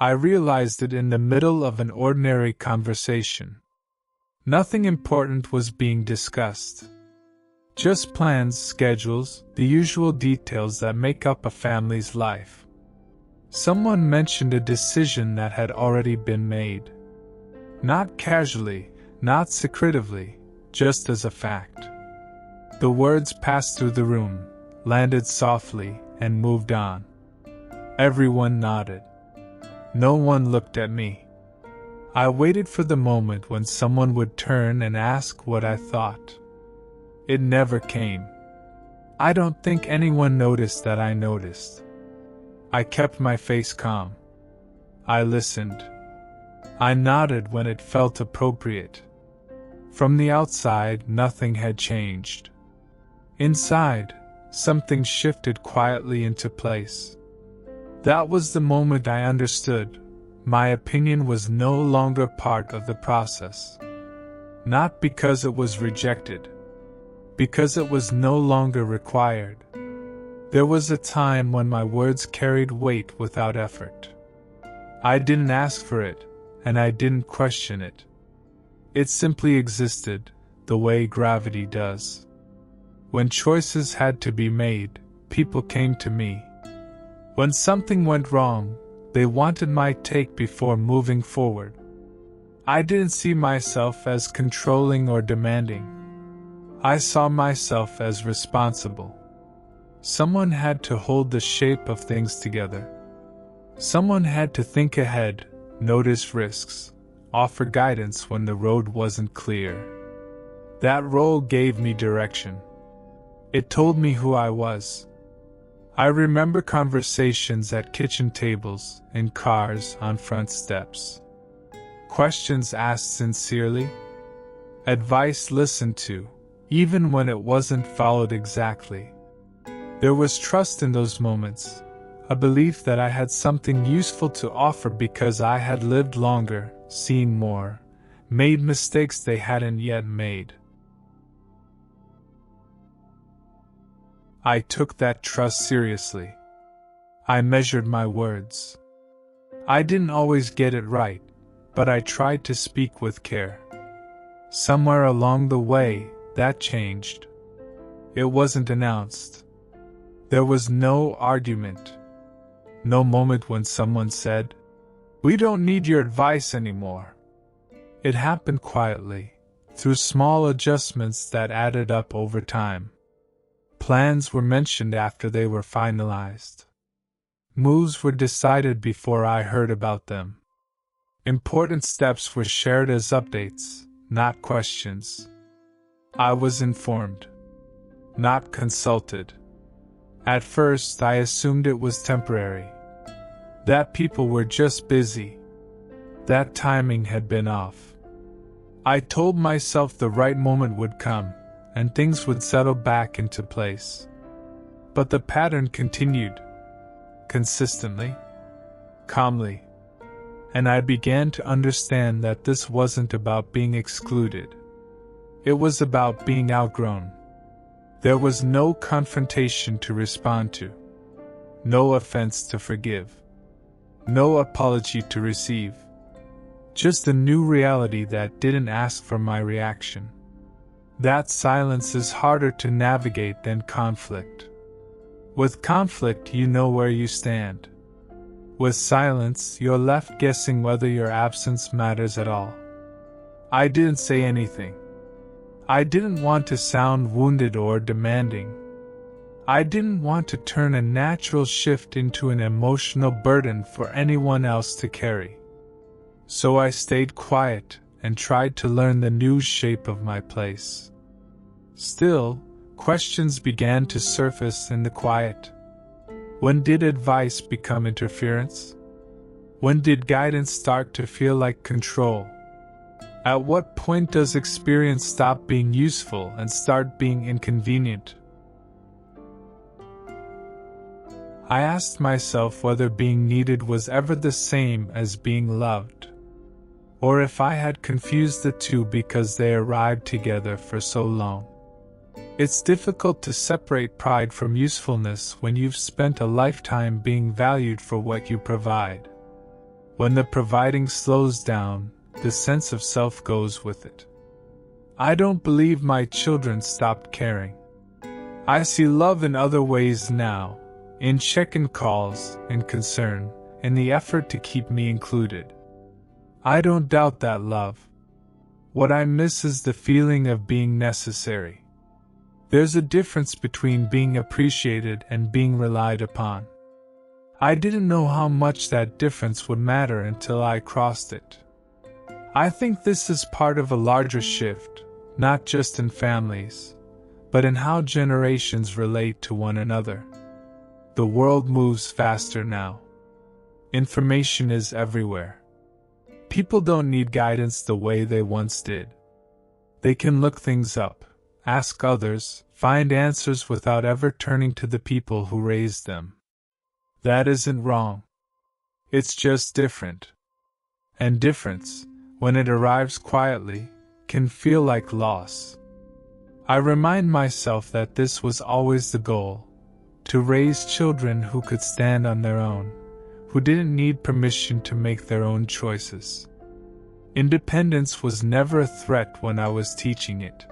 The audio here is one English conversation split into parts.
I realized it in the middle of an ordinary conversation. Nothing important was being discussed. Just plans, schedules, the usual details that make up a family's life. Someone mentioned a decision that had already been made. Not casually, not secretively, just as a fact. The words passed through the room, landed softly, and moved on. Everyone nodded. No one looked at me. I waited for the moment when someone would turn and ask what I thought. It never came. I don't think anyone noticed that I noticed. I kept my face calm. I listened. I nodded when it felt appropriate. From the outside, nothing had changed. Inside, something shifted quietly into place. That was the moment I understood. My opinion was no longer part of the process. Not because it was rejected. Because it was no longer required. There was a time when my words carried weight without effort. I didn't ask for it, and I didn't question it. It simply existed, the way gravity does. When choices had to be made, people came to me. When something went wrong, they wanted my take before moving forward. I didn't see myself as controlling or demanding. I saw myself as responsible. Someone had to hold the shape of things together. Someone had to think ahead, notice risks, offer guidance when the road wasn't clear. That role gave me direction. It told me who I was. I remember conversations at kitchen tables, in cars, on front steps. Questions asked sincerely. Advice listened to, even when it wasn't followed exactly. There was trust in those moments, a belief that I had something useful to offer because I had lived longer, seen more, made mistakes they hadn't yet made. I took that trust seriously. I measured my words. I didn't always get it right, but I tried to speak with care. Somewhere along the way, that changed. It wasn't announced. There was no argument. No moment when someone said, "We don't need your advice anymore." It happened quietly, through small adjustments that added up over time. Plans were mentioned after they were finalized. Moves were decided before I heard about them. Important steps were shared as updates, not questions. I was informed, not consulted. At first, I assumed it was temporary. That people were just busy. That timing had been off. I told myself the right moment would come, and things would settle back into place. But the pattern continued. Consistently. Calmly. And I began to understand that this wasn't about being excluded. It was about being outgrown. There was no confrontation to respond to. No offense to forgive. No apology to receive. Just a new reality that didn't ask for my reaction. That silence is harder to navigate than conflict. With conflict, you know where you stand. With silence, you're left guessing whether your absence matters at all. I didn't say anything. I didn't want to sound wounded or demanding. I didn't want to turn a natural shift into an emotional burden for anyone else to carry. So I stayed quiet and tried to learn the new shape of my place. Still, questions began to surface in the quiet. When did advice become interference? When did guidance start to feel like control? At what point does experience stop being useful and start being inconvenient? I asked myself whether being needed was ever the same as being loved, or if I had confused the two because they arrived together for so long. It's difficult to separate pride from usefulness when you've spent a lifetime being valued for what you provide. When the providing slows down, the sense of self goes with it. I don't believe my children stopped caring. I see love in other ways now, in check-in calls, in concern, in the effort to keep me included. I don't doubt that love. What I miss is the feeling of being necessary. There's a difference between being appreciated and being relied upon. I didn't know how much that difference would matter until I crossed it. I think this is part of a larger shift, not just in families, but in how generations relate to one another. The world moves faster now. Information is everywhere. People don't need guidance the way they once did. They can look things up, ask others, find answers without ever turning to the people who raised them. That isn't wrong. It's just different. And difference, when it arrives quietly, can feel like loss. I remind myself that this was always the goal, to raise children who could stand on their own, who didn't need permission to make their own choices. Independence was never a threat when I was teaching it.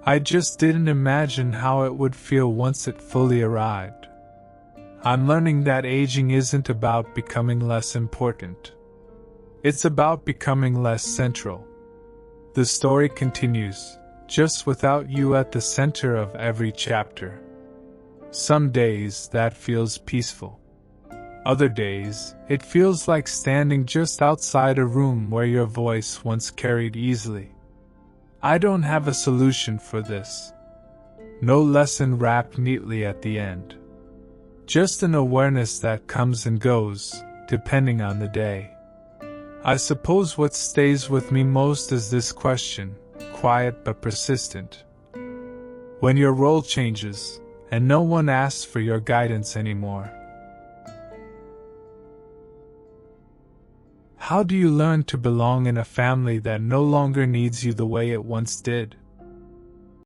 I just didn't imagine how it would feel once it fully arrived. I'm learning that aging isn't about becoming less important. It's about becoming less central. The story continues, just without you at the center of every chapter. Some days that feels peaceful. Other days, it feels like standing just outside a room where your voice once carried easily. I don't have a solution for this. No lesson wrapped neatly at the end. Just an awareness that comes and goes, depending on the day. I suppose what stays with me most is this question, quiet but persistent. When your role changes, and no one asks for your guidance anymore. How do you learn to belong in a family that no longer needs you the way it once did?